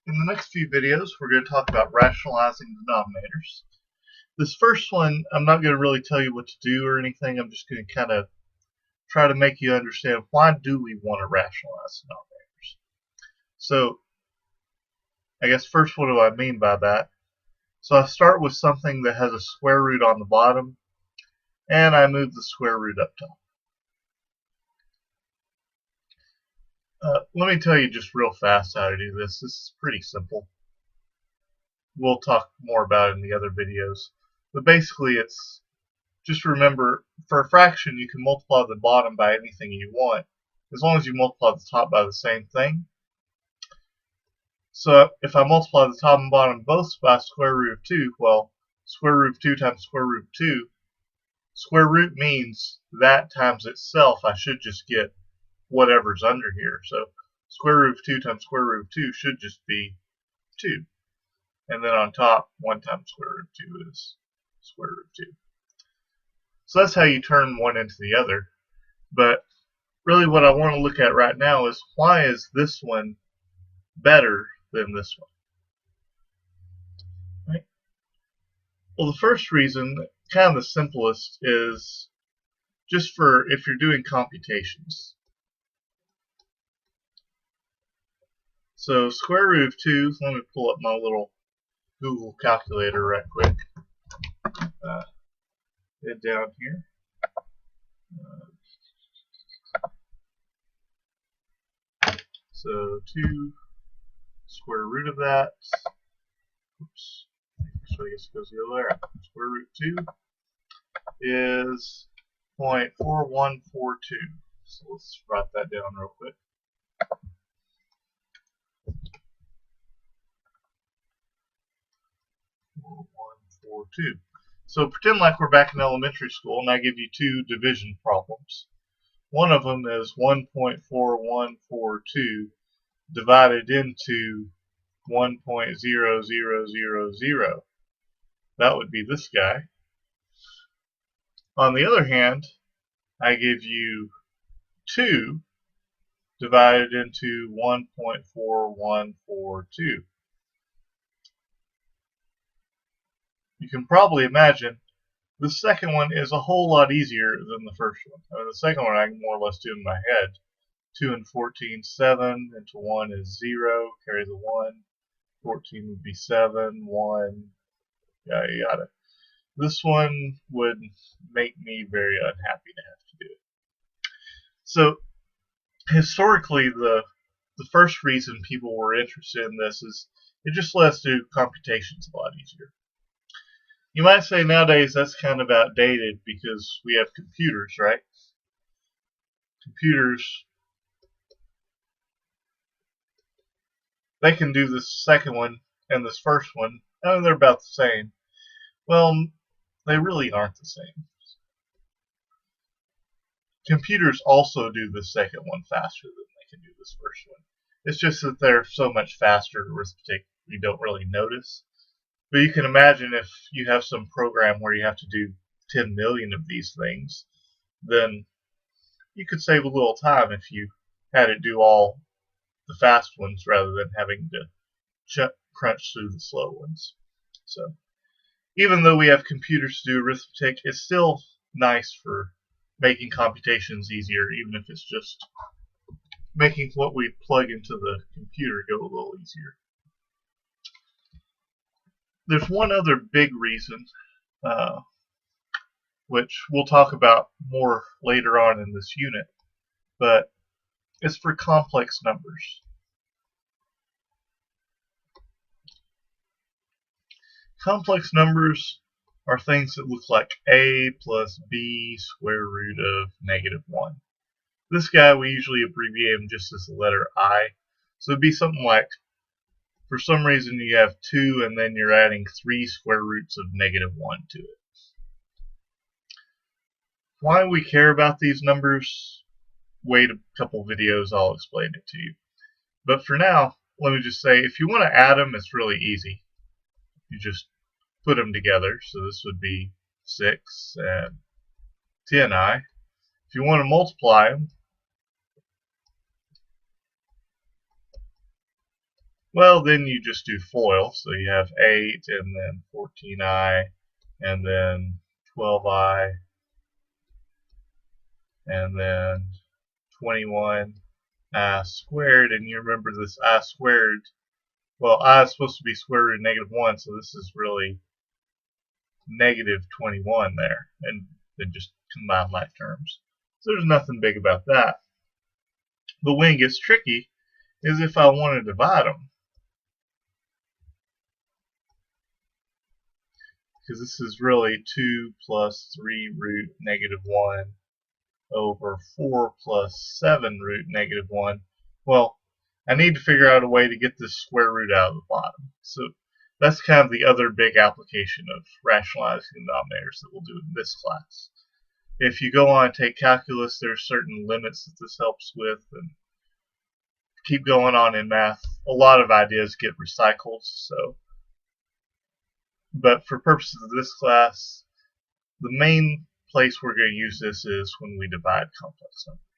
In the next few videos, we're going to talk about rationalizing denominators. This first one, I'm not going to really tell you what to do or anything. I'm just going to kind of try to make you understand why do we want to rationalize denominators. So, I guess first, what do I mean by that? So I start with something that has a square root on the bottom, and I move the square root up top. Let me tell you just real fast how to do this. This is pretty simple. We'll talk more about it in the other videos. But basically, it's just remember, for a fraction, you can multiply the bottom by anything you want, as long as you multiply the top by the same thing. So if I multiply the top and bottom both by square root of 2, well, square root of 2 times square root of 2, square root means that times itself. I should just get whatever's under here. So square root of 2 times square root of 2 should just be 2. And then on top, 1 times square root of 2 is square root of 2. So that's how you turn one into the other. But really what I want to look at right now is why is this one better than this one? Right? Well, the first reason, kind of the simplest, is just for if you're doing computations. So square root of 2, let me pull up my little Google calculator right quick. Head down here. So 2 square root of that. Oops. So I guess it goes the other way around. Square root 2 is 0.4142. So let's write that down real quick. So pretend like we're back in elementary school and I give you two division problems. One of them is 1.4142 divided into 1.0000. That would be this guy. On the other hand, I give you 2 divided into 1.4142. You can probably imagine the second one is a whole lot easier than the first one. I mean, the second one I can more or less do in my head. 2 and 14, 7, into 1 is 0, carry the 1. 14 would be 7, 1, yada yada. This one would make me very unhappy to have to do it. So, historically, the first reason people were interested in this is it just lets us do computations a lot easier. You might say nowadays that's kind of outdated because we have computers, right? Computers, they can do this second one and this first one. Oh, they're about the same. Well, they really aren't the same. Computers also do the second one faster than they can do this first one. It's just that they're so much faster arithmetic we don't really notice. But you can imagine if you have some program where you have to do 10 million of these things, then you could save a little time if you had it do all the fast ones rather than having to crunch through the slow ones. So even though we have computers to do arithmetic, it's still nice for making computations easier, even if it's just making what we plug into the computer go a little easier. There's one other big reason, which we'll talk about more later on in this unit, but it's for complex numbers. Complex numbers are things that look like a plus b square root of -1. This guy we usually abbreviate him just as the letter I. So it'd be something like, for some reason you have 2 and then you're adding 3 square roots of -1 to it. Why we care about these numbers, wait a couple videos, I'll explain it to you. But for now, let me just say, if you want to add them, it's really easy. You just put them together. So this would be 6 and 10i. If you want to multiply them, Well, then you just do FOIL. So you have 8 and then 14i and then 12i and then 21 I squared. And you remember this I squared. Well, I is supposed to be square root of -1, so this is really -21 there. And then just combine like terms. So there's nothing big about that. But when it gets tricky is if I want to divide them. Because this is really 2 plus 3 root -1 over 4 plus 7 root -1. Well, I need to figure out a way to get this square root out of the bottom. So that's kind of the other big application of rationalizing denominators that we'll do in this class. If you go on and take calculus, there are certain limits that this helps with, and keep going on in math. A lot of ideas get recycled, so. But for purposes of this class, the main place we're going to use this is when we divide complex numbers.